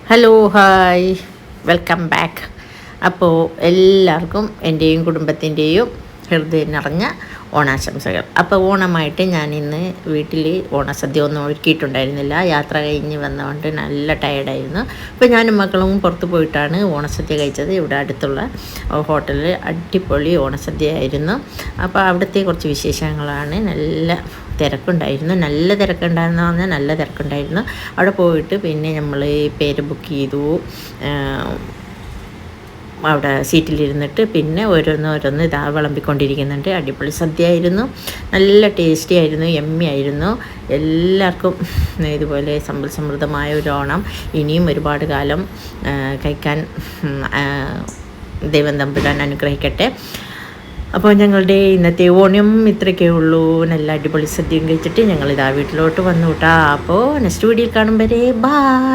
Hello hi welcome back. അപ്പോൾ എല്ലാവർക്കും എൻ്റെയും കുടുംബത്തിൻ്റെയും ഹൃദയം നിറഞ്ഞ ഓണാശംസകൾ. അപ്പോൾ ഓണമായിട്ട് ഞാൻ ഇന്ന് വീട്ടിൽ ഓണസദ്യ ഒന്നും ഒരുക്കിയിട്ടുണ്ടായിരുന്നില്ല. യാത്ര കഴിഞ്ഞ് വന്നതുകൊണ്ട് നല്ല ടയർഡായിരുന്നു. അപ്പോൾ ഞാനും മക്കളും പുറത്ത് പോയിട്ടാണ് ഓണസദ്യ കഴിച്ചത്. ഇവിടെ അടുത്തുള്ള ഹോട്ടലിൽ അടിപൊളി ഓണസദ്യയായിരുന്നു. അപ്പോൾ അവിടുത്തെ കുറച്ച് വിശേഷങ്ങളാണ്. നല്ല തിരക്കുണ്ടായിരുന്നു. നല്ല തിരക്കുണ്ടായിരുന്നു പറഞ്ഞാൽ നല്ല തിരക്കുണ്ടായിരുന്നു. അവിടെ പോയിട്ട് പിന്നെ നമ്മൾ പേര് ബുക്ക് ചെയ്തു. അവിടെ സീറ്റിലിരുന്നിട്ട് പിന്നെ ഓരോന്ന് ഇതാ വിളമ്പിക്കൊണ്ടിരിക്കുന്നുണ്ട്. അടിപൊളി സദ്യ ആയിരുന്നു. നല്ല ടേസ്റ്റി ആയിരുന്നു, യമ്മി ആയിരുന്നു. എല്ലാവർക്കും ഇതുപോലെ സമ്പൽ സമൃദ്ധമായ ഒരു ഓണം ഇനിയും ഒരുപാട് കാലം കഴിക്കാൻ ദൈവം തമ്പുരാൻ അനുഗ്രഹിക്കട്ടെ. അപ്പോൾ ഞങ്ങളുടെ ഇന്നത്തെ ഓണം ഇത്രയൊക്കെ ഉള്ളൂ. നല്ല അടിപൊളി സദ്യയും കഴിച്ചിട്ട് ഞങ്ങളിതാ വീട്ടിലോട്ട് വന്നു കേട്ടോ. അപ്പോൾ നെക്സ്റ്റ് വീഡിയോയിൽ കാണും വരെ ബൈ.